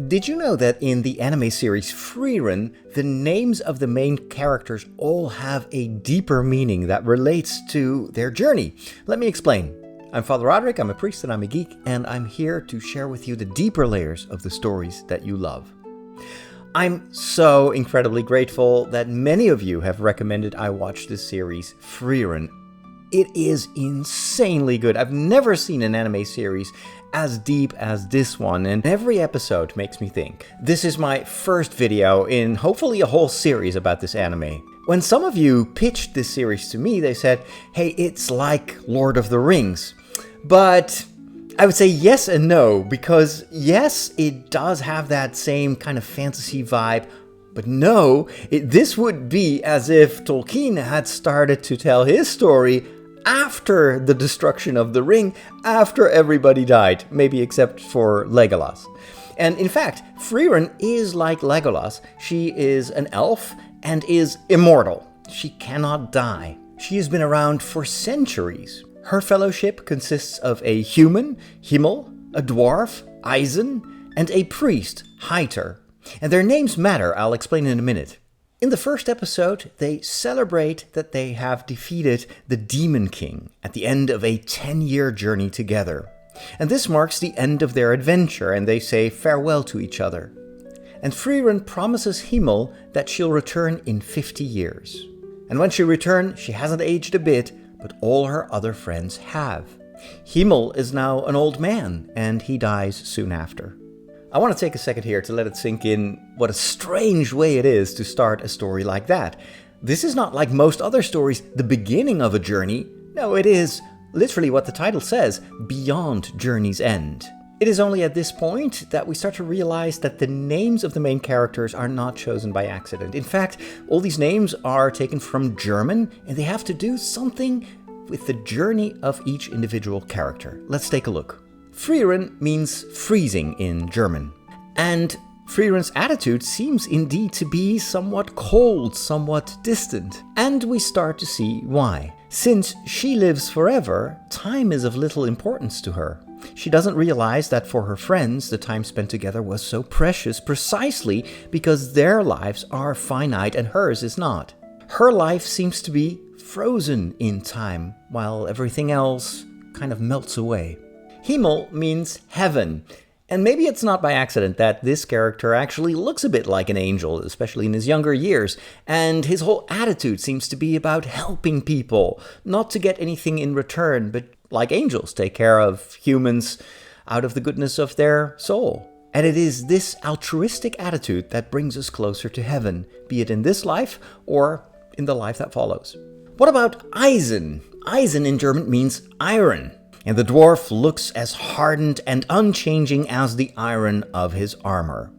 Did you know that in the anime series Frieren, the names of the main characters all have a deeper meaning that relates to their journey? Let me explain. I'm Father Roderick, I'm a priest and I'm a geek, and I'm here to share with you the deeper layers of the stories that you love. I'm so incredibly grateful that many of you have recommended I watch this series, Frieren. It is insanely good. I've never seen an anime series as deep as this one, and every episode makes me think. This is my first video in hopefully a whole series about this anime. When some of you pitched this series to me, they said, hey, it's like Lord of the Rings. But I would say yes and no, because yes, it does have that same kind of fantasy vibe, but no, this would be as if Tolkien had started to tell his story after the destruction of the ring, after everybody died, maybe except for Legolas. And in fact, Frieren is like Legolas. She is an elf and is immortal. She cannot die. She has been around for centuries. Her fellowship consists of a human, Himmel, a dwarf, Eisen, and a priest, Heiter. And their names matter, I'll explain in a minute. In the first episode, they celebrate that they have defeated the Demon King at the end of a 10-year journey together. And this marks the end of their adventure, and they say farewell to each other. And Frieren promises Himmel that she'll return in 50 years. And when she returns, she hasn't aged a bit, but all her other friends have. Himmel is now an old man, and he dies soon after. I want to take a second here to let it sink in what a strange way it is to start a story like that. This is not like most other stories, the beginning of a journey. No, it is literally what the title says, Beyond Journey's End. It is only at this point that we start to realize that the names of the main characters are not chosen by accident. In fact, all these names are taken from German, and they have to do something with the journey of each individual character. Let's take a look. Frieren means freezing in German. And Frieren's attitude seems indeed to be somewhat cold, somewhat distant. And we start to see why. Since she lives forever, time is of little importance to her. She doesn't realize that for her friends, the time spent together was so precious precisely because their lives are finite and hers is not. Her life seems to be frozen in time, while everything else kind of melts away. Himmel means heaven, and maybe it's not by accident that this character actually looks a bit like an angel, especially in his younger years, and his whole attitude seems to be about helping people, not to get anything in return, but like angels, take care of humans out of the goodness of their soul. And it is this altruistic attitude that brings us closer to heaven, be it in this life or in the life that follows. What about Eisen? Eisen in German means iron. And the dwarf looks as hardened and unchanging as the iron of his armor.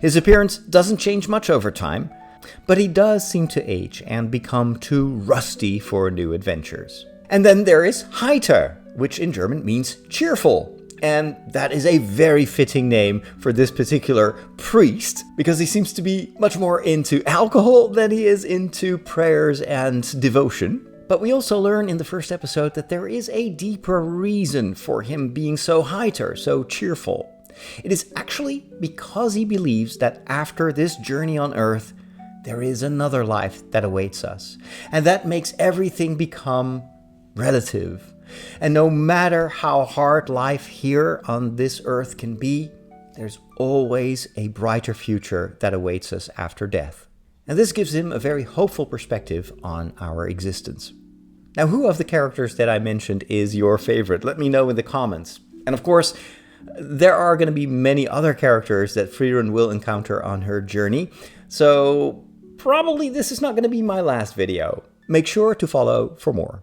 His appearance doesn't change much over time, but he does seem to age and become too rusty for new adventures. And then there is Heiter, which in German means cheerful. And that is a very fitting name for this particular priest, because he seems to be much more into alcohol than he is into prayers and devotion. But we also learn in the first episode that there is a deeper reason for him being so heiter, so cheerful. It is actually because he believes that after this journey on Earth, there is another life that awaits us. And that makes everything become relative. And no matter how hard life here on this Earth can be, there's always a brighter future that awaits us after death. And this gives him a very hopeful perspective on our existence. Now, who of the characters that I mentioned is your favorite? Let me know in the comments. And of course, there are going to be many other characters that Frieren will encounter on her journey. So probably this is not going to be my last video. Make sure to follow for more.